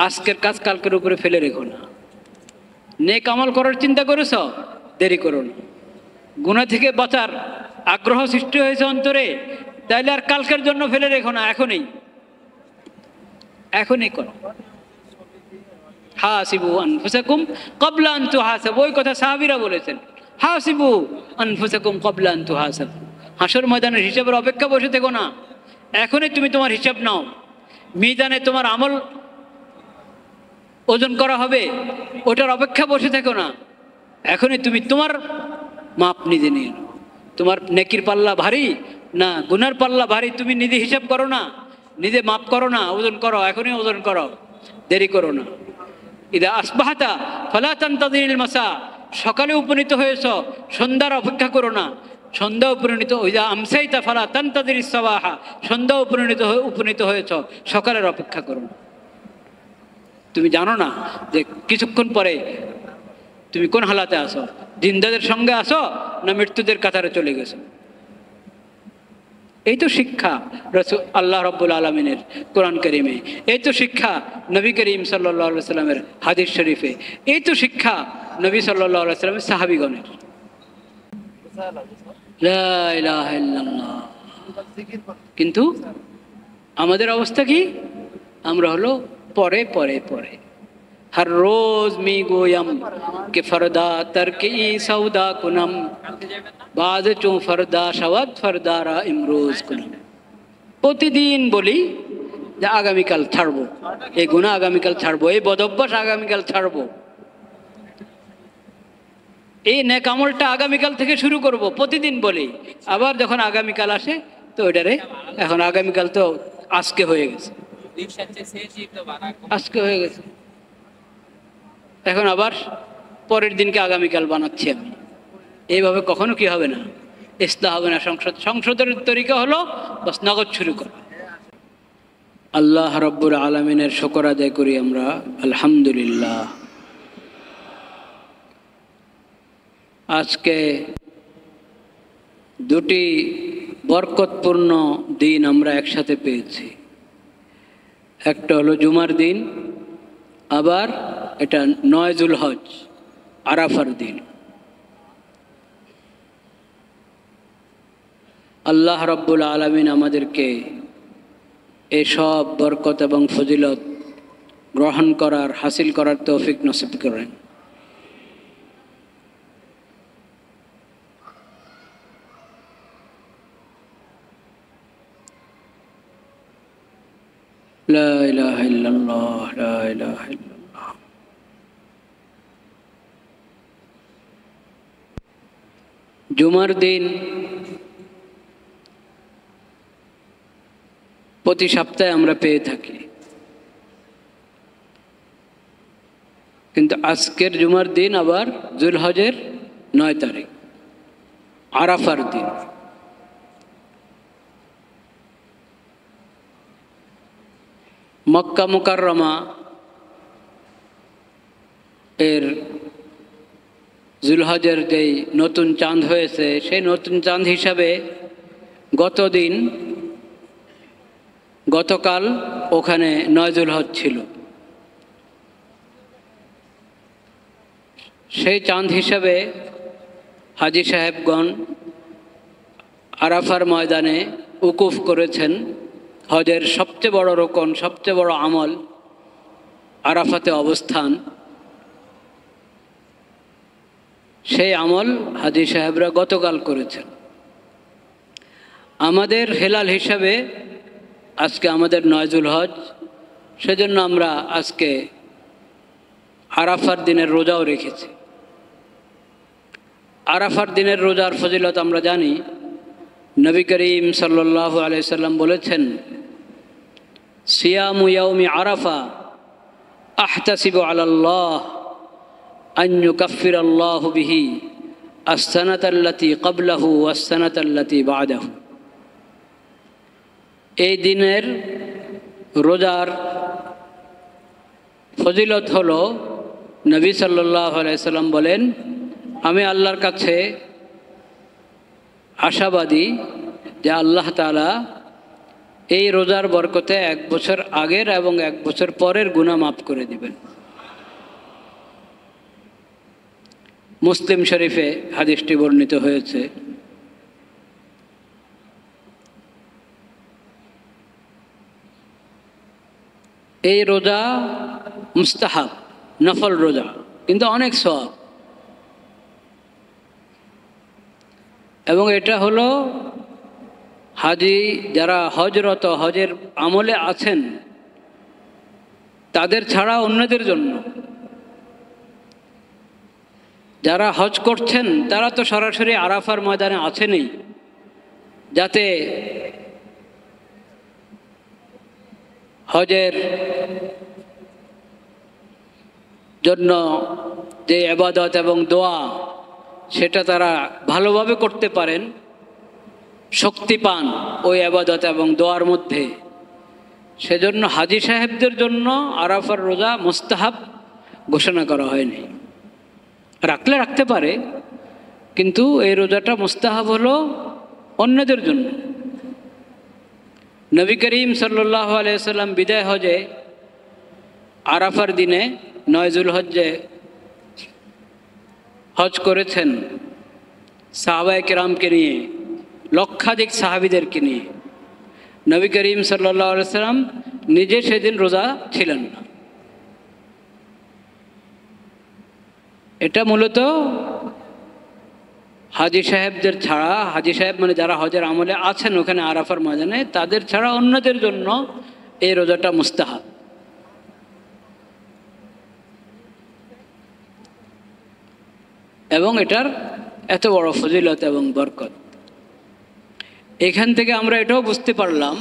আজকের কাজ কালকের উপরে ফেলে রেখো না। নেক আমল করার চিন্তা করেছ, দেরি করো না। গুনাহ থেকে বাঁচার আগ্রহ সৃষ্টি হয়েছে অন্তরে, তাইলে আর কালকের জন্য ফেলে রেখো না, এখনই করো। হাসিবু আনফুসাকুম ক্বাবলা আন তুহাসাবু, ওই কথা সাহাবীরা বলেছেন। হাসিবু আনফুসাকুম ক্বাবলা আন তুহাসাবু, হাসর ময়দানের হিসাবের অপেক্ষা বসে থেকো না, এখনই তুমি তোমার হিসাব নাও। মিজানে তোমার আমল ওজন করা হবে, ওটার অপেক্ষা বসে থেকো না, এখনই তুমি তোমার মাপ নিজে নিয়ে নাও। তোমার নেকির পাল্লা ভারী না গুনার পাল্লা ভারী, তুমি নিজে হিসাব করো না, নিজে মাপ করো না, ওজন করো, এখনই ওজন করো, দেরি করো না। ইদা আসবাহাতা ফালা তানতাযিরিল মাসা, সকালে উপনীত হয়েছ, সন্ধ্যার অপেক্ষা করো না। সন্ধ্যা উপনীত, ইদা আমসাইতা ফালা তানতাযিরিস সাবাহা, সন্ধ্যা উপনীত হয়েছ, সকালের অপেক্ষা করো না। তুমি জানো না যে কিছুক্ষণ পরে তুমি কোন হালাতে আসো, জিন্দাদের সঙ্গে আসো না মৃত্যুদের কাতারে চলে গেছো। এই তো শিক্ষা রাসূল আল্লাহ রাব্বুল আলামিনের কোরআন কারীমে, এই তো শিক্ষা নবী করিম সাল্লাল্লাহু আলাইহি ওয়াসাল্লামের হাদিস শরীফে, এই তো শিক্ষা নবী সাল্লাল্লাহু আলাইহি ওয়াসাল্লামের সাহাবীগণের। লা ইলাহা ইল্লাল্লাহ। কিন্তু আমাদের অবস্থা কি? আমরা হলো পরে পরে পরে। हर रोज मी गोयम के फरदा तरके सौदा कुनम बाद चो फरदा शवद फरदारा इमरोज कुनम। প্রতিদিন বলি যে আগামীকাল ছাড়বো, এই গুনাহ আগামীকাল ছাড়বো, এই বদঅভ্যাস আগামীকাল ছাড়বো, এই নেক আমলটা আগামীকাল থেকে শুরু করব, প্রতিদিন বলি। আবার যখন আগামীকাল আসে তো ওইটারে, এখন আগামীকাল তো আজকে হয়ে গেছে, আজকে হয়ে গেছে, এখন আবার পরের দিনকে আগামীকাল বানাচ্ছি আমি। এইভাবে কখনো কি হবে না, ইসলাহ হবে না। সংসদের তরিকা হলো বাস নগদ শুরু করা। আল্লাহ রাব্বুল আলামিনের শুকর আদায় করি আমরা, আলহামদুলিল্লাহ। আজকে দুটি বরকতপূর্ণ দিন আমরা একসাথে পেয়েছি। একটা হলো জুমার দিন, আবার এটা 9 যুলহজ আরাফার দিন। আল্লাহ রাব্বুল আলামিন আমাদেরকে এসব বরকত এবং ফজিলত গ্রহণ করার, হাসিল করার তৌফিক নসিব করেন। লা ইলাহা ইল্লাল্লাহ, লা ইলাহা ইল্লাল্লাহ। জুমার দিন প্রতি সপ্তাহে আমরা পেয়ে থাকি, কিন্তু আজকের জুমার দিন আবার যুলহজের 9 তারিখ, আরাফার দিন। মক্কা মুকাররমা এর যুলহজের যেই নতুন চাঁদ হয়েছে, সেই নতুন চাঁদ হিসাবে গতকাল ওখানে 9 যুলহজ ছিল। সেই চাঁদ হিসাবে হাজী সাহেবগণ আরাফার ময়দানে উকুফ করেছেন। হজের সবচেয়ে বড় রকম, সবচেয়ে বড় আমল আরাফাতে অবস্থান। সেই আমল হাজী সাহেবরা গতকাল করেছেন। আমাদের হেলাল হিসাবে আজকে আমাদের 9 যুলহজ, সেজন্য আমরা আজকে আরাফার দিনের রোজাও রেখেছি। আরাফার দিনের রোজার ফজিলত আমরা জানি। নবী করিম সাল্লাল্লাহু আলাইহি সাল্লাম বলেছেন, সিয়ামু ইয়াউমি আরাফা আহতাসিবু আলাল্লাহ আন ইউকাফিরাল্লাহু বিহি আস-সানাতাল্লাতী ক্বাবলাহু ওয়াস-সানাতাল্লাতী বা'দাহু। এই দিনের রোজার ফজিলত হলো, নবী সাল্লাল্লাহু আলাইহি সাল্লাম বলেন, আমি আল্লাহর কাছে আশাবাদী যে আল্লাহ তাআলা এই রোজার বরকতে 1 বছর আগের এবং 1 বছর পরের গুনাহ মাফ করে দিবেন। মুসলিম শরীফে হাদিসটি বর্ণিত হয়েছে। এই রোজা মুস্তাহাব, নফল রোজা, কিন্তু অনেক সওয়াব। এবং এটা হলো হাজি যারা হজরত, হজের আমলে আছেন তাদের ছাড়া অন্যদের জন্য। যারা হজ করছেন তারা তো সরাসরি আরাফার ময়দানে আছেনই, যাতে হজের জন্য যে ইবাদত এবং দোয়া সেটা তারা ভালোভাবে করতে পারেন, শক্তি পান ওই ইবাদত এবং দোয়ার মধ্যে। সেজন্য হাজি সাহেবদের জন্য আরাফার রোজা মুস্তাহাব ঘোষণা করা হয়নি। রাখলে রাখতে পারে, কিন্তু এই রোজাটা মুস্তাহাব হলো অন্যদের জন্য। নবী করিম সাল্লাল্লাহু আলাইহি ওয়াসাল্লাম বিদায় হজে আরাফার দিনে 9 যুলহজ্জে হজ করেছেন সাহাবায়ে কেরামকে নিয়ে, লক্ষাধিক সাহাবীদেরকে নিয়ে। নবী করিম সাল্লাল্লাহু আলাইহি ওয়াসাল্লাম নিজে সেদিন রোজা ছিলেন না। এটা মূলত হাজি সাহেবদের ছাড়া, হাজি সাহেব মানে যারা হজের আমলে আছেন ওখানে আরাফার ময়দানে, তাদের ছাড়া অন্যদের জন্য এই রোজাটা মুস্তাহাব। এবং এটার এত বড় ফজিলত এবং বরকত। এখান থেকে আমরা এটাও বুঝতে পারলাম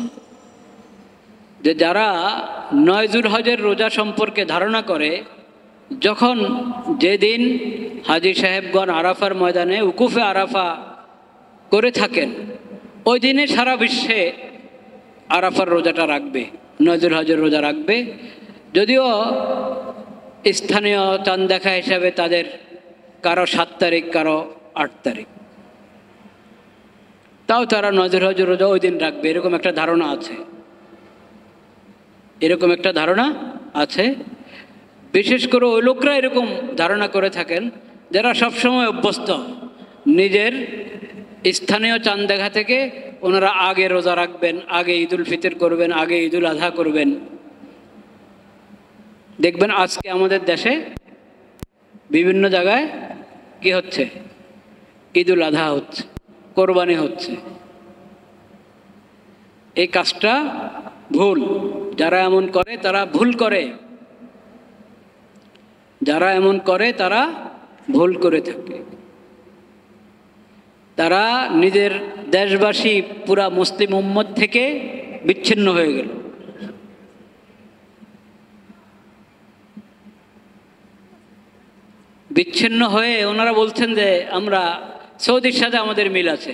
যে যারা 9 যুলহজের রোজা সম্পর্কে ধারণা করে, যখন যেদিন হাজি সাহেবগণ আরাফার ময়দানে উকুফে আরাফা করে থাকেন, ওই দিনে সারা বিশ্বে আরাফার রোজাটা রাখবে, 9 যুলহজের রোজা রাখবে। যদিও স্থানীয় চাঁদ দেখা হিসাবে তাদের কারো 7 তারিখ, কারো 8 তারিখ, তাও তারা 9 যুলহজের রোজা ওই দিন রাখবে, এরকম একটা ধারণা আছে। এরকম একটা ধারণা আছে। বিশেষ করে ওই লোকরা এরকম ধারণা করে থাকেন যারা সবসময় অভ্যস্ত নিজের স্থানীয় চাঁদ দেখা থেকে ওনারা আগে রোজা রাখবেন, আগে ঈদুল ফিতর করবেন, আগে ঈদুল আজহা করবেন। দেখবেন আজকে আমাদের দেশে বিভিন্ন জায়গায় কি হচ্ছে, ঈদুল আজহা হচ্ছে, কোরবানি হচ্ছে। এই কাজটা ভুল। যারা এমন করে তারা ভুল করে, যারা এমন করে তারা ভুল করে থাকে। তারা নিজের দেশবাসী পুরা মুসলিম উম্মত থেকে বিচ্ছিন্ন হয়ে গেল। বিচ্ছিন্ন হয়ে ওনারা বলছেন যে আমরা সৌদির সাথে আমাদের মিল আছে,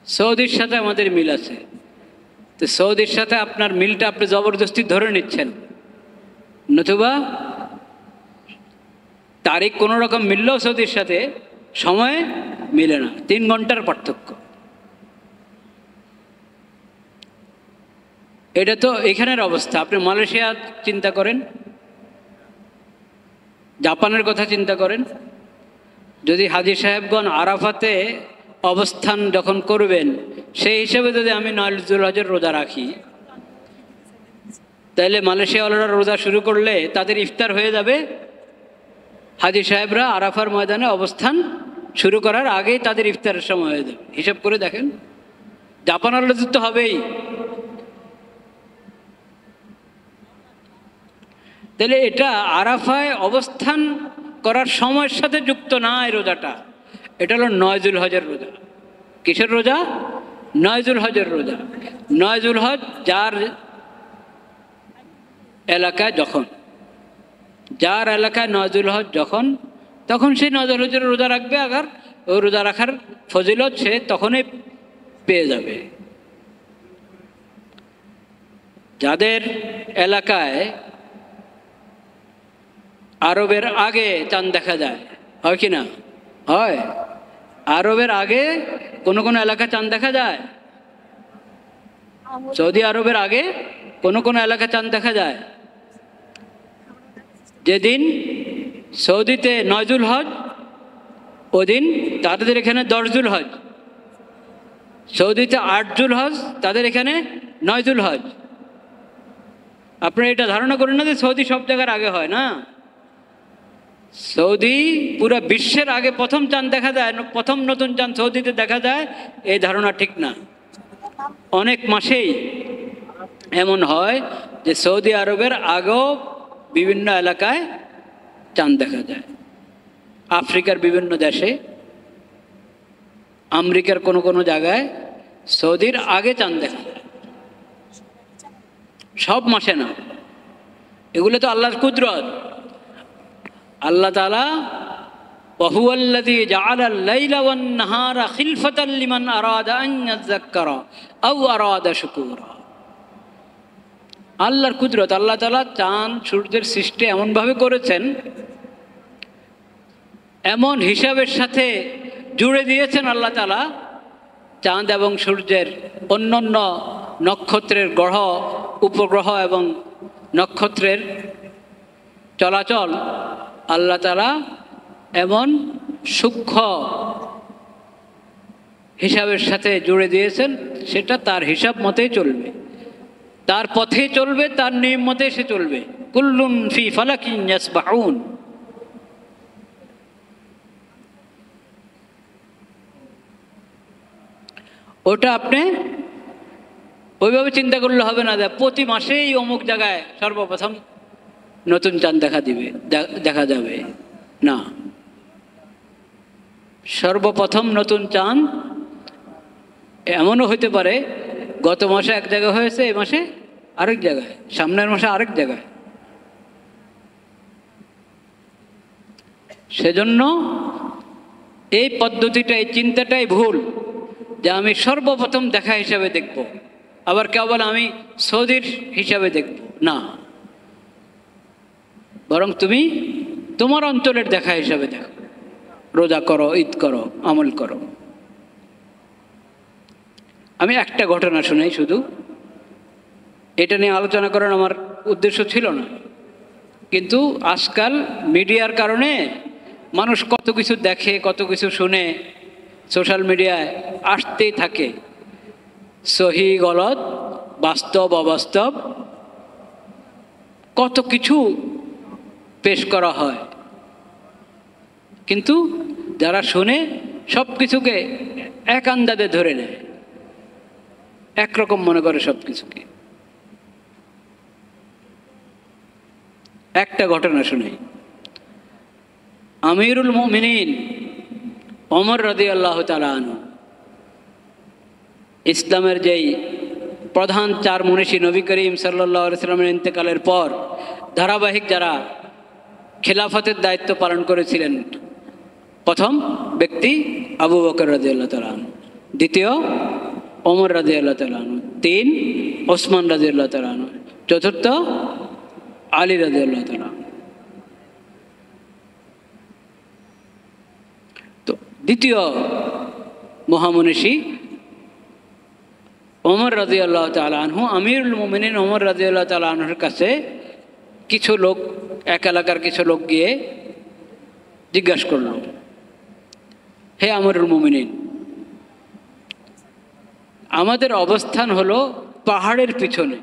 সৌদির সাথে আমাদের মিল আছে। তো সৌদির সাথে আপনার মিলটা আপনি জবরদস্তি ধরে নিচ্ছেন, নতুবা তারিখ কোনো রকম মিললেও সৌদির সাথে সময় মিলে না, 3 ঘন্টার পার্থক্য। এটা তো এখানের অবস্থা। আপনি মালয়েশিয়া চিন্তা করেন, জাপানের কথা চিন্তা করেন। যদি হাজি সাহেবগণ আরাফাতে অবস্থান যখন করবেন, সেই হিসেবে যদি আমি 9 যুলহজের রোজা রাখি, তাহলে মালয়েশিয়াওয়ালারা রোজা শুরু করলে তাদের ইফতার হয়ে যাবে হাজি সাহেবরা আরাফার ময়দানে অবস্থান শুরু করার আগেই তাদের ইফতারের সময় হয়ে যাবে। হিসাব করে দেখেন, জাপানারদের তো হবেই। তাহলে এটা আরাফায় অবস্থান করার সময়ের সাথে যুক্ত না এই রোজাটা। এটা হলো 9 যুলহজের রোজা। কিসের রোজা? 9 যুলহজের রোজা। 9 যুলহজ যার এলাকায় যখন, যার এলাকায় 9 যুলহজ যখন, তখন সেই 9 যুলহজের রোজা রাখবে। আবার ওই রোজা রাখার ফজিলত সে তখনই পেয়ে যাবে। যাদের এলাকায় আরবের আগে চাঁদ দেখা যায়, হয় কি না? হয়। আরবের আগে কোন কোন এলাকায় চাঁদ দেখা যায়, সৌদি আরবের আগে কোন কোন এলাকা চাঁদ দেখা যায়। যেদিন সৌদিতে 9 জুলহজ, ওদিন তাদের এখানে 10 জুলহজ। সৌদিতে 8 জুলহজ, তাদের এখানে 9 জুলহজ। আপনারা এটা ধারণা করেন না যে সৌদি সব জায়গার আগে হয় না। সৌদি পুরো বিশ্বের আগে প্রথম চাঁদ দেখা যায়, প্রথম নতুন চাঁদ সৌদিতে দেখা যায়, এই ধারণা ঠিক না। অনেক মাসেই এমন হয় যে সৌদি আরবের আগেও বিভিন্ন এলাকায় চাঁদ দেখা যায়। আফ্রিকার বিভিন্ন দেশে, আমেরিকার কোনো কোনো জায়গায় সৌদির আগে চাঁদ দেখা যায়। সব মাসে না, এগুলো তো আল্লাহর কুদরত। আল্লাহ তাআলা ওয়াহুয়াল্লাযী জাআলাল লাইলা ওয়ান নাহারা খিলফাতান লিমান আরাদা আন ইয়াযাক্কারা আও আরাদা শুকুরা। আল্লাহর কুদরত। আল্লাহ তাআলা চাঁদ সূর্যের সৃষ্টি এমনভাবে করেছেন, এমন হিসাবের সাথে জুড়ে দিয়েছেন আল্লাহ তাআলা। চাঁদ এবং সূর্যের অন্যান্য নক্ষত্রের গ্রহ, উপগ্রহ এবং নক্ষত্রের চলাচল আল্লাহ তাআলা এমন সূক্ষ্ম হিসাবের সাথে জুড়ে দিয়েছেন, সেটা তার হিসাব মতেই চলবে, তার পথে চলবে, তার নিয়ম মতে সে চলবে। কুল্লুন ফি ফালাকিন ইয়াসবাহুন। ওটা আপনি ওইভাবে চিন্তা করলে হবে না যে প্রতি মাসেই অমুক জায়গায় সর্বপ্রথম নতুন চাঁদ দেখা যাবে না। সর্বপ্রথম নতুন চাঁদ এমনও হইতে পারে গত মাসে এক জায়গায় হয়েছে, এই মাসে আরেক জায়গায়, সামনের মাসে আরেক জায়গায়। সেজন্য এই পদ্ধতিটা, এই চিন্তাটাই ভুল যে আমি সর্বপ্রথম দেখা হিসাবে দেখব, আবার কেউ বলে আমি সৌদির হিসাবে দেখব না। বরং তুমি তোমার অঞ্চলের দেখা হিসাবে দেখো, রোজা করো, ঈদ করো, আমল করো। আমি একটা ঘটনা শুনাই শুধু, এটা নিয়ে আলোচনা করার আমার উদ্দেশ্য ছিল না, কিন্তু আজকাল মিডিয়ার কারণে মানুষ কত কিছু দেখে, কত কিছু শুনে, সোশ্যাল মিডিয়ায় আসতেই থাকে। সহি গলত, বাস্তব অবাস্তব কত কিছু পেশ করা হয়, কিন্তু যারা শুনে সব কিছুকে এক আন্দাজে ধরে নেয়, একরকম মনে করে সব কিছুকে। একটা ঘটনা শুনে, আমিরুল মুমিনিন ওমর রাদিয়াল্লাহু তাআলা আনহু, ইসলামের যেই প্রধান 4 মনীষী, নবী করিম সাল্লাল্লাহু আলাইহি সাল্লামের ইন্তেকালের পর ধারাবাহিক যারা খেলাফতের দায়িত্ব পালন করেছিলেন, প্রথম ব্যক্তি আবু বকর রাদিয়াল্লাহু তাআলা আনহু, দ্বিতীয় ওমর রাদিয়াল্লাহু তাআলা আনহু, 3 ওসমান রাদিয়াল্লাহু তাআলা আনহু, চতুর্থ আলী রাদিয়াল্লাহু তাআলা আনহু। তো দ্বিতীয় মহামনীষী ওমর রাদিয়াল্লাহু তাআলা আনহু, আমিরুল মুমিনিন ওমর রাদিয়াল্লাহু তাআলা আনহুর কাছে কিছু লোক, এক এলাকার কিছু লোক গিয়ে জিজ্ঞাসা করল, হে আমিরুল মুমিনিন, আমাদের অবস্থান হলো পাহাড়ের পিছনে।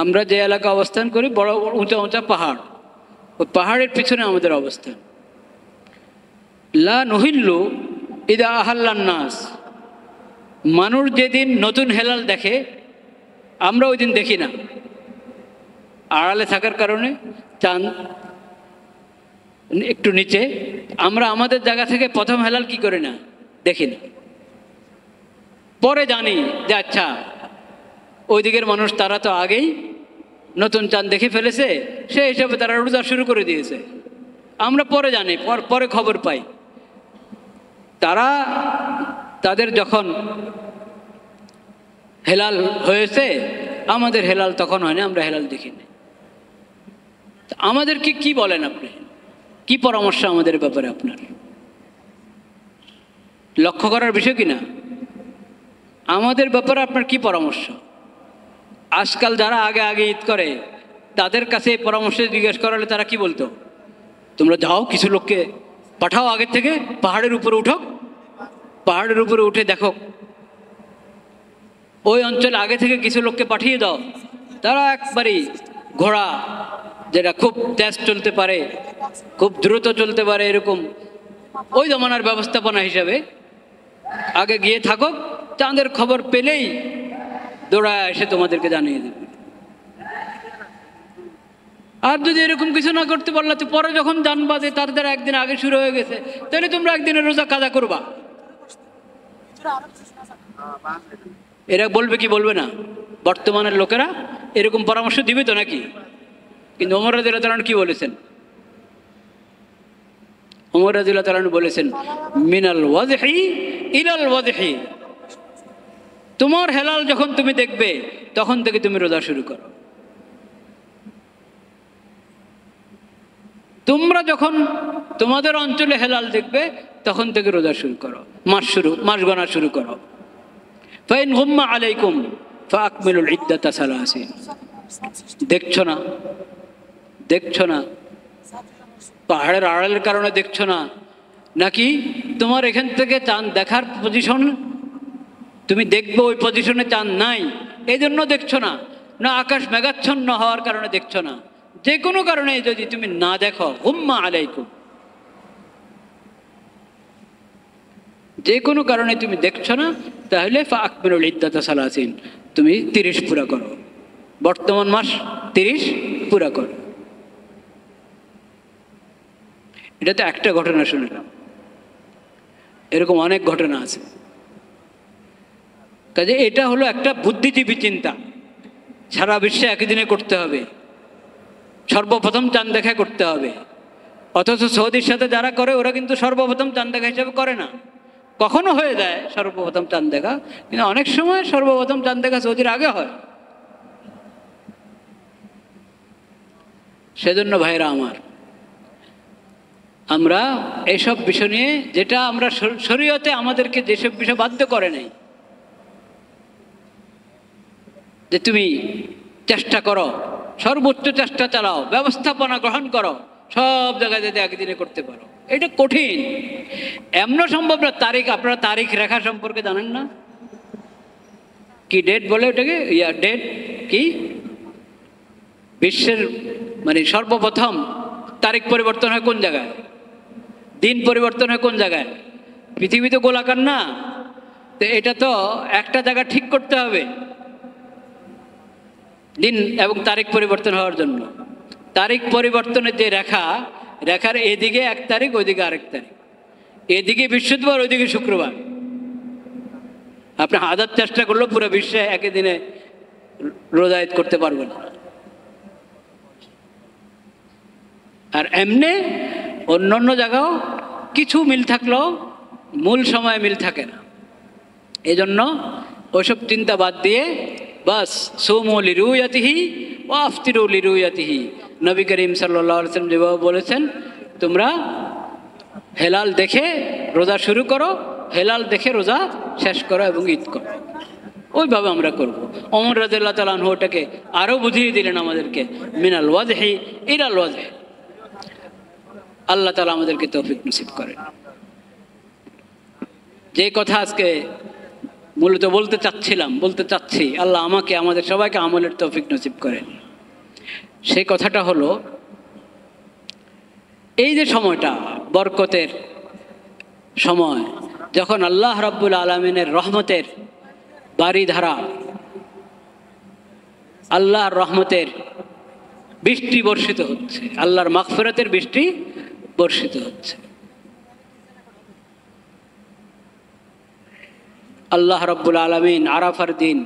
আমরা যে এলাকা অবস্থান করি বড় উঁচা উঁচা পাহাড়, ওই পাহাড়ের পিছনে আমাদের অবস্থান। লা নুহিল্লু ইদা আহাল্লান নাস, মানুষ যেদিন নতুন হেলাল দেখে আমরা ওই দিন দেখি না, আড়ালে থাকার কারণে, চাঁদ একটু নিচে, আমরা আমাদের জায়গা থেকে প্রথম হেলাল কি করে না দেখি না। পরে জানি যে আচ্ছা ওই দিকের মানুষ তারা তো আগেই নতুন চাঁদ দেখে ফেলেছে, সেই হিসাবে তারা রোজা শুরু করে দিয়েছে। আমরা পরে জানি, পরে খবর পাই। তারা তাদের যখন হেলাল হয়েছে, আমাদের হেলাল তখন হয়নি, আমরা হেলাল দেখিনি। আমাদেরকে কি বলেন আপনি, কি পরামর্শ আমাদের ব্যাপারে আপনার? লক্ষ্য করার বিষয় কিনা, আমাদের ব্যাপারে আপনার কি পরামর্শ? আজকাল যারা আগে আগে ঈদ করে তাদের কাছে পরামর্শ জিজ্ঞেস করালে তারা কি বলতো, তোমরা যাও কিছু লোককে পাঠাও আগের থেকে, পাহাড়ের উপরে উঠো, পাহাড়ের উপরে উঠে দেখো, ওই অঞ্চলে আগে থেকে কিছু লোককে পাঠিয়ে দাও, তারা একবারই ঘোড়া যেটা খুব তেজ চলতে পারে, খুব দ্রুত চলতে পারে, এরকম ওই জমানার ব্যবস্থাপনা হিসাবে আগে গিয়ে থাকো, চাঁদের খবর পেলেই দৌড়া এসে তোমাদেরকে জানিয়ে দেবে। আর যদি এরকম কিছু না করতে পারলে তো পরে যখন জানবা যে তার দ্বারা একদিন আগে শুরু হয়ে গেছে, তাহলে তোমরা একদিনের রোজা কাজা করবা। এরা বলবে কি বলবে না? বর্তমানের লোকেরা এরকম পরামর্শ দিবে তো নাকি? কিন্তু ওমর রাদিয়াল্লাহু তাআলা কি বলেছেন? ওমর রাদিয়াল্লাহু তাআলা বলেছেন, মিনাল ওয়াজহি ইলাল ওয়াজহি, তোমার হেলাল যখন তুমি দেখবে তখন থেকে তুমি রোজা শুরু করো। তোমরা যখন তোমাদের অঞ্চলে হেলাল দেখবে তখন থেকে রোজা শুরু করো, মাস গণা শুরু করো। ফাইন গুম্মা আলাইকুম ফাকমিলুল ইদ্দাতা সালাসিন। দেখছো না পাহাড়ের আড়ালের কারণে দেখছো না, নাকি তোমার এখান থেকে চাঁদ দেখার পজিশন তুমি দেখবে ওই পজিশনে চাঁদ নাই এই জন্য দেখছো না, না আকাশ মেঘাচ্ছন্ন হওয়ার কারণে দেখছো না, যে কোনো কারণে যদি তুমি না দেখো, গুম্মা আলাইকুম, যে কোনো কারণে তুমি দেখছো না, তাহলে ফাকমিলুল ইদ্দাতা সালাসিন, তুমি 30 পুরা করো, বর্তমান মাস 30 পুরা করো। এটা তো একটা ঘটনা শুনলাম, এরকম অনেক ঘটনা আছে। কাজে এটা হলো একটা বুদ্ধিজীবী চিন্তা, সারা বিশ্বে একই দিনে করতে হবে, সর্বপ্রথম চাঁদ দেখা করতে হবে। অথচ সৌদির সাথে যারা করে ওরা কিন্তু সর্বপ্রথম চাঁদ দেখা হিসাবে করে না। কখনো হয়ে যায় সর্বপ্রথম চাঁদ দেখা, কিন্তু অনেক সময় সর্বপ্রথম চাঁদ দেখা সৌদির আগে হয়। সেজন্য ভাইরা আমার, আমরা এইসব বিষয় নিয়ে, যেটা আমরা শরীয়তে আমাদেরকে যেসব বিষয় বাধ্য করে নাই, যে তুমি চেষ্টা করো, সর্বোচ্চ চেষ্টা চালাও, ব্যবস্থাপনা গ্রহণ করো, সব জায়গায় যাতে একদিনে করতে পারো, এটা কঠিন, এমন সম্ভব না। আপনারা তারিখ রেখা সম্পর্কে জানেন না? কি ডেট বলে ওটাকে? ডেট কি? বিশ্বের মানে সর্বপ্রথম তারিখ পরিবর্তন হয় কোন জায়গায়? দিন পরিবর্তন হয় কোন জায়গায়? পৃথিবী তো গোলাকার না, তো এটা তো একটা জায়গা ঠিক করতে হবে দিন এবং তারিখ পরিবর্তন হওয়ার জন্য। তারিখ পরিবর্তনের যে রেখার এদিকে 1 তারিখ, ওইদিকে আরেক তারিখ, এদিকে বৃহস্পতিবার, ওইদিকে শুক্রবার। আপনি হাজার চেষ্টা করলেও পুরো বিশ্বে একই দিনে রোজা ঈদ করতে পারবেন না। আর এমনি অন্য জায়গাও কিছু মিল থাকলেও মূল সময় মিল থাকে না। এই জন্য ওইসব চিন্তা বাদ দিয়ে বাস সুমু লিরুয়াতিহি ওয়া আফতিরু লিরুয়াতিহি, নবী করিম সাল্লাল্লাহু আলাইহি ওয়াসাল্লাম যেভাবে বলেছেন, তোমরা হেলাল দেখে রোজা শুরু করো, হেলাল দেখে রোজা শেষ করো এবং ঈদ করো। ওইভাবে আমরা করব। ওমর রাদিয়াল্লাহু তাআলা আনহু ওটাকে আরও বুঝিয়ে দিলেন আমাদেরকে, মিনাল ওয়াজহি ইলাল ওয়াজহি। আল্লাহ তাআলা আমাদেরকে তৌফিক নসিব করেন। যে কথা আজকে মূলত বলতে চাচ্ছি, আল্লাহ আমাকে, আমাদের সবাইকে আমলের তৌফিক নসিব করেন। সেই কথাটা হলো, এই যে সময়টা বরকতের সময়, যখন আল্লাহ রাব্বুল আলামিনের রহমতের বারিধারা, আল্লাহর রহমতের বৃষ্টি বর্ষিত হচ্ছে, আল্লাহর মাগফিরাতের বৃষ্টি বর্ষিত হচ্ছে। আল্লাহ রাব্বুল আলামিন আরাফার দিন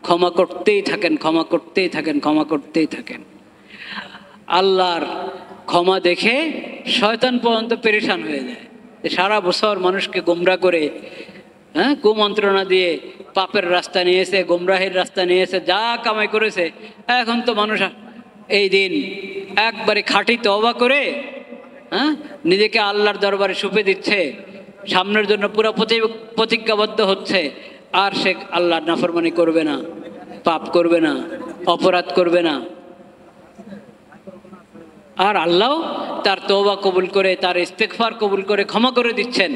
ক্ষমা করতেই থাকেন। আল্লাহর ক্ষমা দেখে শয়তান পর্যন্ত পেরেশান হয়ে যায়। সারা বছর মানুষকে গোমরা করে, কুমন্ত্রণা দিয়ে পাপের রাস্তা নিয়েছে, গোমরাহের রাস্তা নিয়েছে, যা কামাই করেছে, এখন তো মানুষ এই দিন একবারে খাঁটি তওবা করে নিজেকে আল্লাহর দরবারে সুপে দিচ্ছে, সামনের জন্য পুরো প্রতিজ্ঞাবদ্ধ হচ্ছে, আর সে আল্লাহর নাফরমানি করবে না, পাপ করবে না। অপরাধ করবে না। আর আল্লাহ তার তওবা কবুল করে, তার ইস্তেগফার কবুল করে ক্ষমা করে দিচ্ছেন,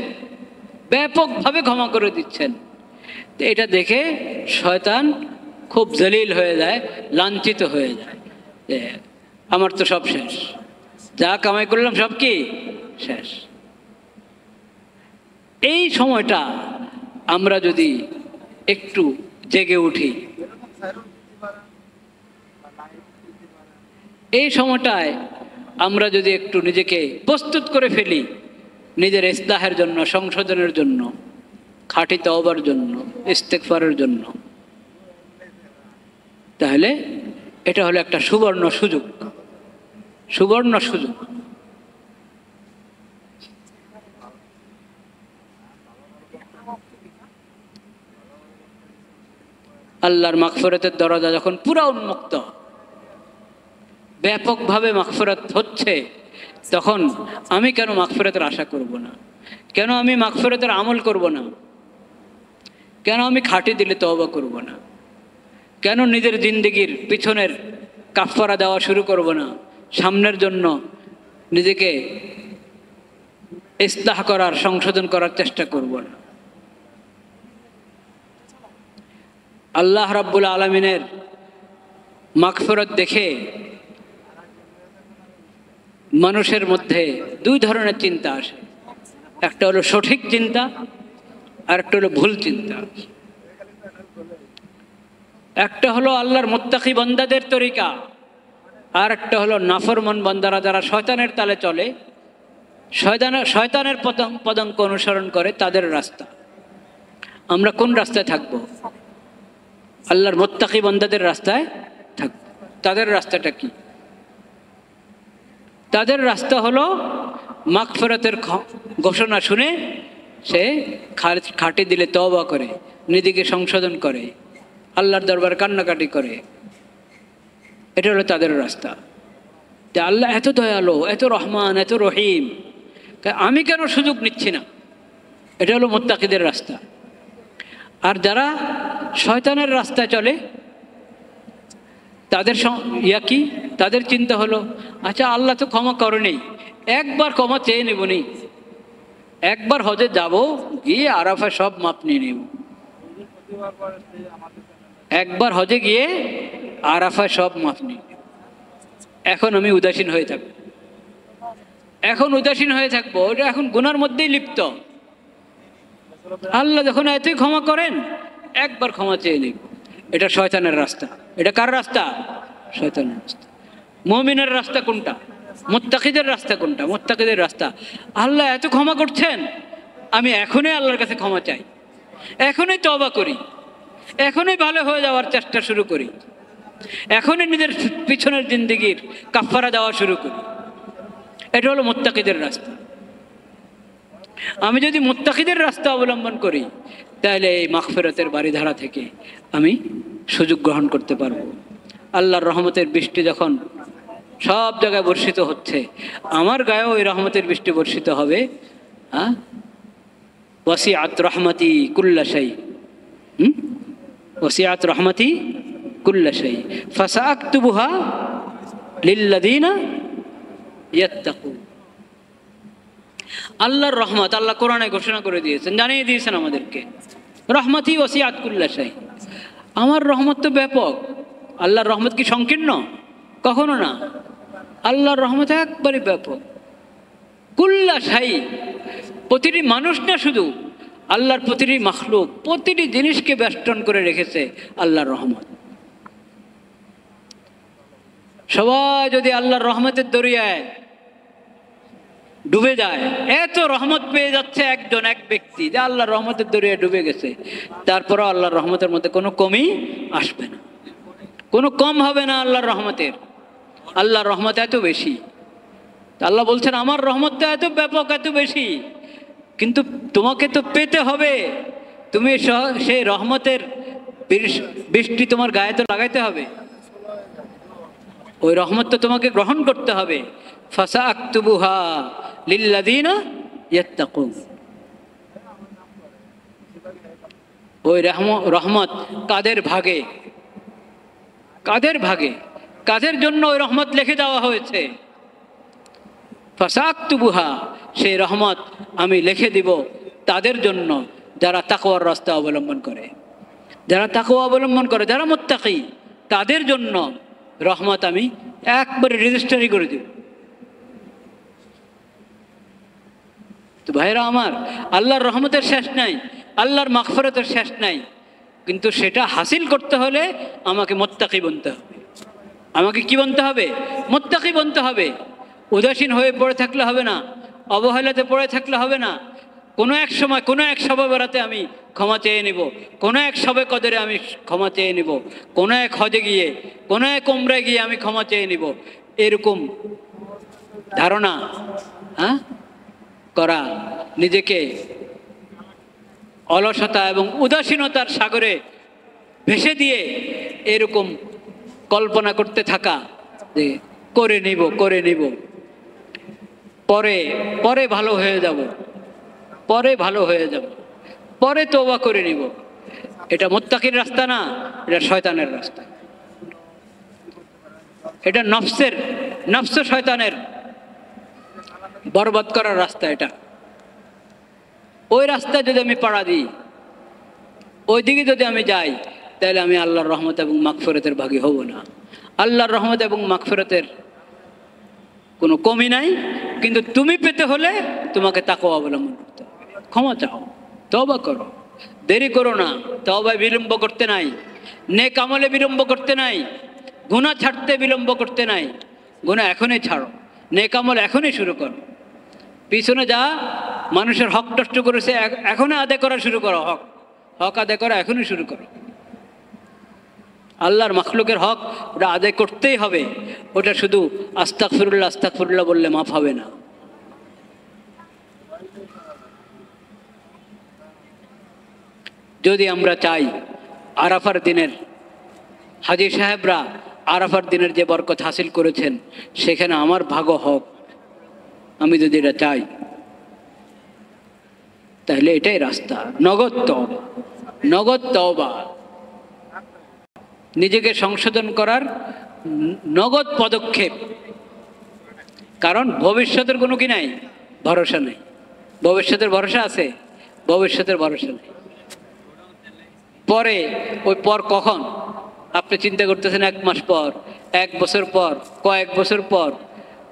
ব্যাপকভাবে ক্ষমা করে দিচ্ছেন। তো এটা দেখে শয়তান খুব জলিল হয়ে যায়, লাঞ্ছিত হয়ে যায় যে আমার তো সব শেষ, যা কামাই করলাম সব কি শেষ। এই সময়টা আমরা যদি একটু জেগে উঠি, এই সময়টায় আমরা যদি একটু নিজেকে প্রস্তুত করে ফেলি নিজের ইসলাহের জন্য, সংশোধনের জন্য, খাঁটি তওবার জন্য, ইস্তেগফারের জন্য, তাহলে এটা হলো একটা সুবর্ণ সুযোগ, সুবর্ণ সুযোগ। আল্লাহর মাগফিরাতের দরজা যখন পুরা উন্মুক্ত, ব্যাপকভাবে মাগফিরাত হচ্ছে, তখন আমি কেন মাগফিরাতের আশা করব না? কেন আমি মাগফিরাতের আমল করব না? কেন আমি খাঁটি দিলে তওবা করব না? কেন নিজের জিন্দেগির পিছনের কাফফারা দেওয়া শুরু করব না? সামনের জন্য নিজেকে ইসলাহ করার, সংশোধন করার চেষ্টা করব না? আল্লাহ রাব্বুল আলামিনের মাগফিরাত দেখে মানুষের মধ্যে দুই ধরনের চিন্তা আসে, একটা হলো সঠিক চিন্তা আর একটা হলো ভুল চিন্তা। একটা হলো আল্লাহর মুত্তাকি বান্দাদের তরিকা, আর একটা হলো নাফরমান বান্দারা যারা শয়তানের তালে চলে, শয়তানের পদাঙ্ক অনুসরণ করে, তাদের রাস্তা। আমরা কোন রাস্তায় থাকব? আল্লাহর মুত্তাকি বান্দাদের রাস্তায় থাকব। তাদের রাস্তাটা কি? তাদের রাস্তা হলো মাগফিরাতের ঘোষণা শুনে সে খাঁটি দিলে তওবা করে, নিজেকে সংশোধন করে, আল্লাহর দরবার কান্নাকাটি করে। এটা হলো তাদের রাস্তা। যে আল্লাহ এত দয়ালু, এত রহমান, এত রহিম, আমি কেন সুযোগ নিচ্ছি না? এটা হলো মুত্তাকিদের রাস্তা। আর যারা শয়তানের রাস্তায় চলে, তাদের কি? তাদের চিন্তা হলো, আচ্ছা আল্লাহ তো ক্ষমা করেনি, একবার ক্ষমা চেয়ে নেব নি, একবার হজে যাব, গিয়ে আরাফা সব মাপ নিয়ে নেব, একবার হজে গিয়ে আরাফায় সব মাপ নিয়ে নেব। এখন আমি উদাসীন হয়ে থাকবো, এখন উদাসীন হয়ে থাকবো, এটা এখন গুনার মধ্যেই লিপ্ত। আল্লাহ যখন এতই ক্ষমা করেন, একবার ক্ষমা চেয়ে নেব। এটা শয়তানের রাস্তা। এটা কার রাস্তা? শয়তানের রাস্তা। মুমিনের রাস্তা কোনটা? মুত্তাকিদের রাস্তা কোনটা? মুত্তাকিদের রাস্তা, আল্লাহ এত ক্ষমা করছেন, আমি এখনই আল্লাহর কাছে ক্ষমা চাই, এখনই তওবা করি, এখনই ভালো হয়ে যাওয়ার চেষ্টা শুরু করি, এখনই নিজের পিছনের জিন্দেগির কাফফারা দেওয়া শুরু করি। এটা হলো মুত্তাকিদের রাস্তা। আমি যদি মুত্তাকিদের রাস্তা অবলম্বন করি, তাহলে এই মাগফিরাতের বাড়িধারা থেকে আমি সুযোগ গ্রহণ করতে পারবো। আল্লাহর রহমতের বৃষ্টি যখন সব জায়গায় বর্ষিত হচ্ছে, আমার গায়েও ওই রহমতের বৃষ্টি বর্ষিত হবে। ওয়াসিআত রহমতি কুল্লা শাই, ওয়াসিআত রহমতি কুল্লা শাই ফাসাআকতুবুহা লিল্লাযীনা ইয়াত্তাকুন। আল্লাহর রহমত আল্লাহ কোরআনে ঘোষণা করে দিয়েছেন, জানিয়ে দিয়েছেন আমাদেরকে, রহমতি ওয়াসিআত কুল্লা শাই। আমার রহমত তো ব্যাপক। আল্লাহর রহমত কি সংকীর্ণ? কখনো না। আল্লাহর রহমত একবারে ব্যাপক, কুল্লা শাই। প্রতিটি মানুষ না শুধু, আল্লাহর প্রতিটি মাখলুক, প্রতিটি জিনিসকে বেষ্টন করে রেখেছে আল্লাহর রহমত। সবাই যদি আল্লাহর রহমতের দরিয়ায় ডুবে যায়, এত রহমত পেয়ে যাচ্ছে একজন, এক ব্যক্তি যে আল্লাহর রহমতের দরিয়ায় ডুবে গেছে, তারপরও আল্লাহর রহমতের মধ্যে কোনো কমই আসবে না, কোনো কম হবে না আল্লাহর রহমতের। আল্লাহর রহমত এত বেশি, আল্লাহ বলছেন আমার রহমতটা এত ব্যাপক, এত বেশি, কিন্তু তোমাকে তো পেতে হবে। তুমি সেই রহমতের বৃষ্টি তোমার গায়ে তো লাগাইতে হবে, ওই রহমত তো তোমাকে গ্রহণ করতে হবে। ফাসাআকতুবুহা লিল্লাযীনা ইয়াত্তাকুন। ওই রহমত কাদের ভাগে? কাদের ভাগে, কাদের জন্য ওই রহমত লিখে দেওয়া হয়েছে? ফাসাকতুবুহা, সেই রহমত আমি লিখে দিব তাদের জন্য যারা তাকওয়ার রাস্তা অবলম্বন করে, যারা তাকওয়া অবলম্বন করে, যারা মুত্তাকি, তাদের জন্য রহমত আমি একবারে রেজিস্টারি করে দিব। তো ভাইরা আমার, আল্লাহর রহমতের শেষ নাই, আল্লাহর মাগফিরাতের শেষ নাই, কিন্তু সেটা হাসিল করতে হলে আমাকে মুত্তাকি বনতে হবে। আমাকে কি বনতে হবে? মুত্তাকি বনতে হবে। উদাসীন হয়ে পড়ে থাকলে হবে না, অবহেলাতে পড়ে থাকলে হবে না। কোনো এক সময় কোনো এক শবে বেড়াতে আমি ক্ষমা চেয়ে নিব, কোনো এক শবে কদরে আমি ক্ষমা চেয়ে নিব, কোনো এক হজে গিয়ে, কোনো এক উমরায় গিয়ে আমি ক্ষমা চেয়ে নিব, এরকম ধারণা করা, নিজেকে অলসতা এবং উদাসীনতার সাগরে ভেসে দিয়ে এরকম কল্পনা করতে থাকা যে করে নিব, পরে পরে ভালো হয়ে যাব, পরে ভালো হয়ে যাব, পরে তওবা করে নিব, এটা মুত্তাকির রাস্তা না, এটা শয়তানের রাস্তা, এটা নফস শয়তানের বরবাদ করার রাস্তা। এটা ওই রাস্তায় যদি আমি পাড়া দিই, ওই দিকে যদি আমি যাই, তাহলে আমি আল্লাহর রহমত এবং মাগফিরাতের ভাগী হব না। আল্লাহর রহমত এবং মাগফিরাতের কোনো কমি নাই, কিন্তু তুমি পেতে হলে তোমাকে তাকওয়া অবলম্বন করতে হবে। ক্ষমা চাও, তওবা করো, দেরি করো না, তওবায় বিলম্ব করতে নাই, নেক আমলে বিলম্ব করতে নাই, গুনাহ ছাড়তে বিলম্ব করতে নাই। গুনাহ এখনই ছাড়ো, নেক আমল এখনই শুরু করো। পিছনে যা মানুষের হক নষ্ট করেছে এখনই আদায় করা শুরু করো, হক আদায় করা এখনই শুরু করো। আল্লাহর মাখলুকের হক ওটা আদায় করতেই হবে, ওটা শুধু আস্তাগফিরুল্লাহ বললে মাফ হবে না। যদি আমরা চাই আরাফার দিনের, হাজী সাহেবরা আরাফার দিনের যে বরকত হাসিল করেছেন সেখানে আমার ভাগ হোক, আমি যদি এটা চাই, তাহলে এটাই রাস্তা। নগদ তওবা, নিজেকে সংশোধন করার নগদ পদক্ষেপ। কারণ ভবিষ্যতের কোনো কি নাই, ভরসা নেই। ভবিষ্যতের ভরসা আছে? ভবিষ্যতের ভরসা নেই। পরে ওই পর কখন আপনি চিন্তা করতেছেন? 1 মাস পর, 1 বছর পর, কয়েক বছর পর,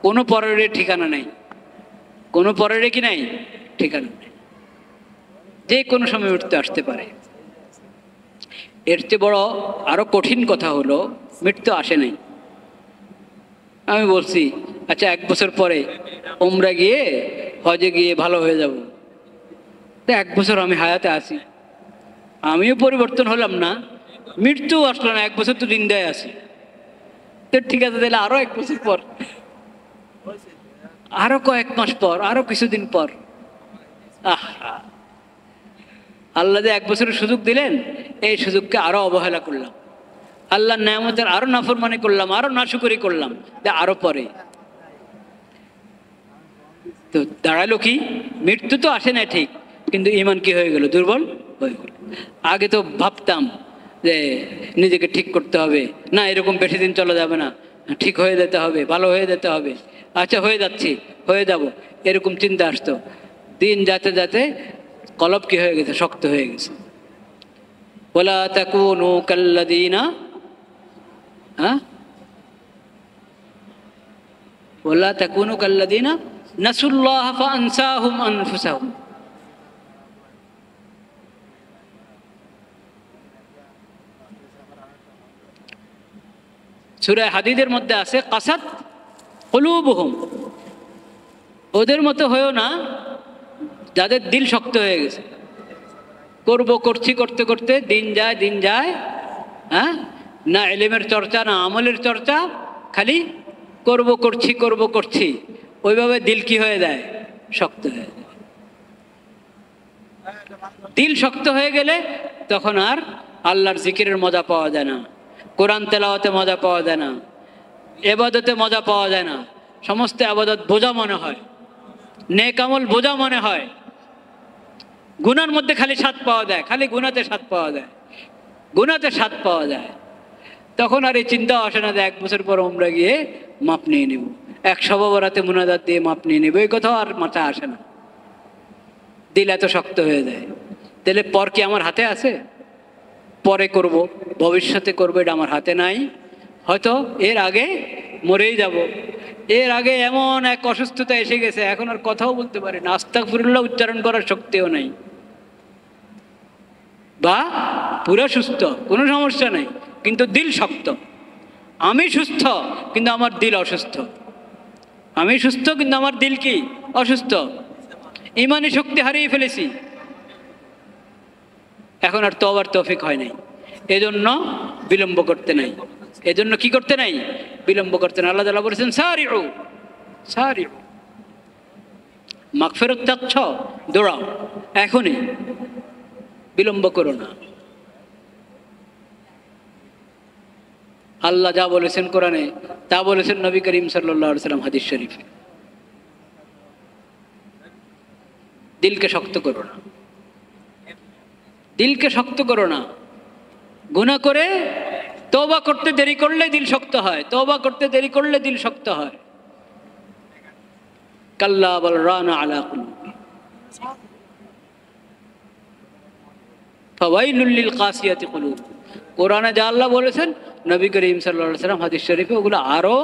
কোনো পরের ঠিকানা নেই, কোনো পরের কি নাই, ঠিকানা নেই। যে কোনো সময় মৃত্যু আসতে পারে। এর চেয়ে বড় আরো কঠিন কথা হলো মৃত্যু আসে নাই। আমি বলছি আচ্ছা 1 বছর পরে উমরা গিয়ে হজে গিয়ে ভালো হয়ে যাব, 1 বছর আমি হায়াতে আছি, আমিও পরিবর্তন হলাম না, মৃত্যু আসলো না, 1 বছর তো জিন্দায় আছি, তো ঠিক আছে, তাহলে আরো 1 বছর পর, আরো কয়েক মাস পর, আরো কিছুদিন পর। আল্লাহ যে 1 বছরের সুযোগ দিলেন, এই সুযোগকে আরো অবহেলা করলাম, আল্লাহর নেয়ামতের আরো নাফরমানি করলাম, আরো নাশুকরি করলাম, আরো পরে। তো দাঁড়ালো কি? মৃত্যু তো আসে না ঠিক, কিন্তু ঈমান কি হয়ে গেল? দুর্বল হয়ে গেল। আগে তো ভাবতাম যে নিজেকে ঠিক করতে হবে, না এরকম বেশি দিন চলা যাবে না, ঠিক হয়ে যেতে হবে, ভালো হয়ে যেতে হবে, আচ্ছা হয়ে যাচ্ছি, হয়ে যাব, এরকম চিন্তা আসতো। দিন যাতে যাতে কলব কি হয়ে গেছে? শক্ত হয়ে গেছে। ওয়ালা তাকুনু কাল্লাযীনা, ওয়ালা তাকুনু কাল্লাযীনা নাসুল্লাহ ফাআনসাহুম আনফুসাহুম। সূরা হাদীদের মধ্যে আছে কাসাত কুলুবুহুম, ওদের মতো হয়েও না যাদের দিল শক্ত হয়ে গেছে। করতে করতে দিন যায়, না ইলমের চর্চা, না আমলের চর্চা, খালি করছি, ওইভাবে দিল কি হয়ে যায়? শক্ত হয়ে যায়। দিল শক্ত হয়ে গেলে তখন আর আল্লাহর জিকিরের মজা পাওয়া যায় না, কোরআন তেলাওয়াতে মজা পাওয়া যায় না, ইবাদতে মজা পাওয়া যায় না, সমস্ত ইবাদত বোঝা মনে হয়, নেক আমল বোঝা মনে হয়। গুনার মধ্যে খালি স্বাদ পাওয়া যায়, খালি গুনাতে স্বাদ পাওয়া যায়। তখন আর এই চিন্তা আসে না যে 1 বছর পর উমরা গিয়ে মাপ নিয়ে নেব, 100 বরাতে মুনাজাত দিয়ে মাপ নিয়ে নেব, এই কথা আর মাথায় আসে না। দিল এত শক্ত হয়ে যায়। তাহলে পর কি আমার হাতে আছে? পরে করব, ভবিষ্যতে করবো, এটা আমার হাতে নাই। হয়তো এর আগে মরেই যাব, এর আগে এমন এক অসুস্থতা এসে গেছে এখন আর কথাও বলতে পারি না, আস্তাগফিরুল্লাহ উচ্চারণ করার শক্তিও নাই, বা পুরো সুস্থ, কোনো সমস্যা নেই কিন্তু দিল শক্ত। আমি সুস্থ কিন্তু আমার দিল অসুস্থ, আমি সুস্থ কিন্তু আমার দিল কি অসুস্থ, ইমানি শক্তি হারিয়ে ফেলেছি। এখন আর তওবার তৌফিক হয় নাই, এজন্য বিলম্ব করতে নাই। এজন্য কি করতে নাই? বিলম্ব করতে নাই। আল্লাহ তাআলা বলেছেন সারিউ সারিউ, মাগফিরাত চাচ্ছ দৌড়াও, এখনই, বিলম্ব করো না। আল্লাহ যা বলেছেন কোরআনে, তা বলেছেন নবী করিম সাল্লাল্লাহু আলাইহি ওয়াসাল্লাম হাদিস শরীফে। দিলকে শক্ত করো না, দিলকে শক্ত করো না। গুনাহ করে তওবা করতে দেরি করলে দিল শক্ত হয়, তওবা করতে দেরি করলে দিল শক্ত হয়। কাল্লা বাল রানা আলা কুলুবি ফাওয়াইলুল লিল কাসিয়াতি কুলুব। কোরআনে যা আল্লাহ বলেছেন, নবী করিম সাল্লাল্লাহু আলাইহি ওয়াসাল্লাম হাদিস শরীফে ওগুলো আরো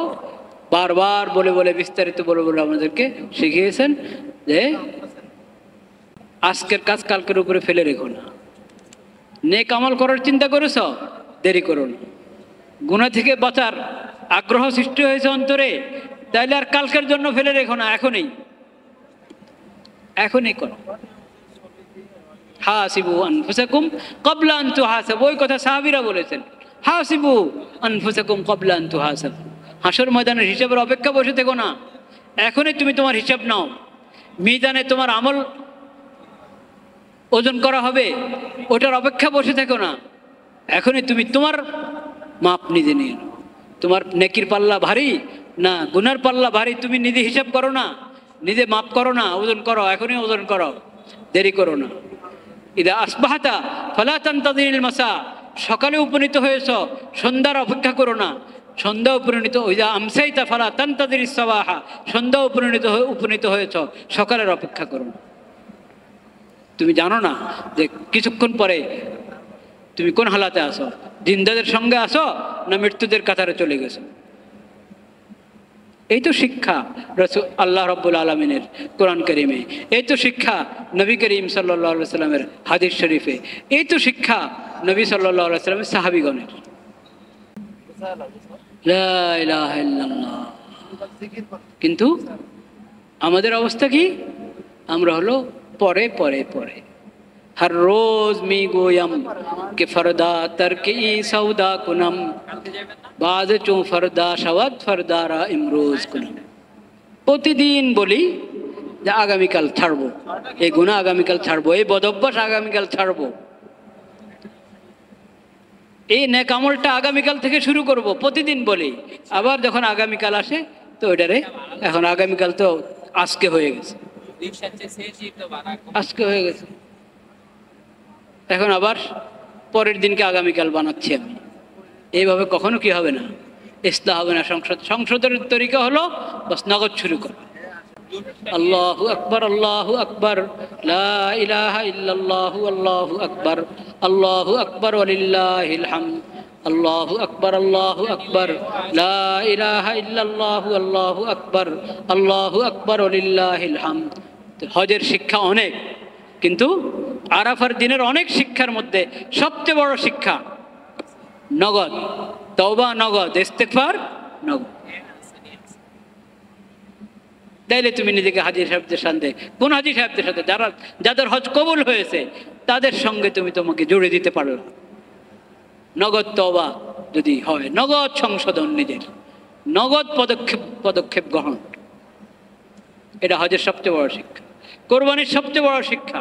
বারবার বলে বলে, বিস্তারিত বলে বলে আমাদেরকে শিখিয়েছেন যে আজকের কাজ কালকের উপরে ফেলে রেখো না। নেক আমল করার চিন্তা করেছ, দেরি করো না। গুনাহ থেকে বাঁচার আগ্রহ সৃষ্টি হয়েছে অন্তরে, তাইলে আর কালকের জন্য ফেলে রেখো না, এখনই, এখনই করো। হাসিবু আনফুসাকুম ক্বাবলা আন তুহাসাবু, ওই কথা সাহাবীরা বলেছেন। হাসিবু আনফুসাকুম ক্বাবলা আন তুহাসাবু, হাসর ময়দানের হিসাবের অপেক্ষা বসে থেকো না, এখনই তুমি তোমার হিসাব নাও। মিজানে তোমার আমল ওজন করা হবে, ওটার অপেক্ষা বসে থেকো না, এখনই তুমি তোমার মাপ নিজে নিয়ে নাও। তোমার নেকির পাল্লা ভারী না গুনার পাল্লা ভারী, তুমি নিজে হিসাব করো না, নিজে মাপ করো না, ওজন করো, এখনই ওজন করো, দেরি করো না। ইদা আসবাহাতা ফালা তানতাযিরিল মাসা, সকালে উপনীত হয়েছ, সন্ধ্যার অপেক্ষা করো না, সন্ধ্যা উপনীত। ইদা আমসাইতা ফালা তানতাযিরিস সাবাহা, সন্ধ্যা উপনীত হয়েছ, সকালের অপেক্ষা করো না। তুমি জানো না যে কিছুক্ষণ পরে তুমি কোন হালাতে আসো, জিন্দাদের সঙ্গে আসো না মৃত্যুদের কাতারে চলে গেছো। এই তো শিক্ষা রাসূল আল্লাহ রাব্বুল আলামিনের কোরআন কারীমে, এই তো শিক্ষা নবী করিম সাল্লাল্লাহু আলাইহি সাল্লামের হাদিস শরীফে, এই তো শিক্ষা নবী সাল্লাল্লাহু আলাইহি সাল্লামের সাহাবীগণের। লা ইলাহা ইল্লাল্লাহ। কিন্তু আমাদের অবস্থা কি? আমরা হলো পরে পরে পরে। हर रोज मी गोयम के फरदा तरके सौदा कुनम बाज चो फरदा शवद फरदारा इमरोज कुनम। প্রতিদিন বলি যে আগামীকাল ছাড়বো, এই গুনাহ আগামীকাল ছাড়বো, এই বদভ্যাস আগামীকাল ছাড়বো, এই নেক আমলটা আগামীকাল থেকে শুরু করব, প্রতিদিন বলি। আবার যখন আগামীকাল আসে তো ওইটারে, এখন আগামীকাল তো আজকে হয়ে গেছে, আজকে হয়ে গেছে, এখন আবার পরের দিনকে আগামীকাল বানাচ্ছি আমি। এইভাবে কখনো কি হবে না, ইসলাহ হবে না। সংসদের তরিকা হলো বাস নগদ শুরু করো। আল্লাহু আকবার, আল্লাহু আকবার, লা ইলাহা ইল্লাল্লাহু, আল্লাহু আকবার, আল্লাহু আকবার ওয়ালিল্লাহিল হামদ, আল্লাহু আকবার, আল্লাহু আকবার, লা ইলাহা ইল্লাল্লাহু, আল্লাহু আকবার, আল্লাহু আকবার ওয়ালিল্লাহিল হামদ। হজের শিক্ষা অনেক, কিন্তু আরাফার দিনের অনেক শিক্ষার মধ্যে সবচেয়ে বড় শিক্ষা নগদ তওবা, নগদ ইস্তেগফার, নগদ। তাইলে তুমি নিজেকে হাজী সাহেবদের সাথে, কোন হাজী সাহেবদের সাথে, যাদের হজ কবুল হয়েছে তাদের সঙ্গে তুমি তোমাকে জুড়ে দিতে পারো। নগদ তওবা যদি হয়, নগদ সংশোধন, নিজের নগদ পদক্ষেপ গ্রহণ, এটা হজের সবচেয়ে বড় শিক্ষা। কোরবানির সবচেয়ে বড় শিক্ষা,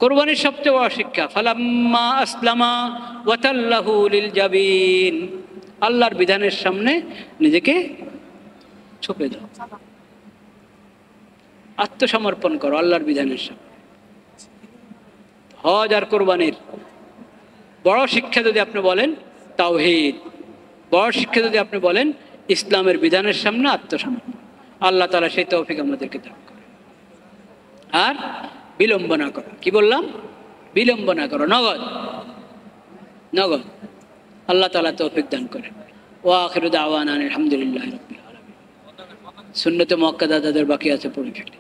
কোরবানির সবচেয়ে বড় শিক্ষা ফালাম্মা আসলামা ওয়া তাল্লাহু লিল জাবিন, আল্লাহর বিধানের সামনে নিজেকে ছুপে দাও, আত্মসমর্পণ করো আল্লাহর বিধানের সামনে। হজ আর কোরবানির বড় শিক্ষা যদি আপনি বলেন তাওহীদ, বড় শিক্ষা যদি আপনি বলেন ইসলামের বিধানের সামনে আত্মসমর্পণ। আল্লাহ তাআলা সেই তৌফিক আমাদেরকে দান করে। আর বিলম্ব না করা, কি বললাম? বিলম্ব না করো, নগদ নগদ। আল্লাহ তাআলা তৌফিক দান করেন। ওয়া আখিরু দাওয়ানা আলহামদুলিল্লাহি রাব্বিল আলামিন। সুন্নতে মুআক্কাদা যাদের বাকি আছে পড়ে ফেলি।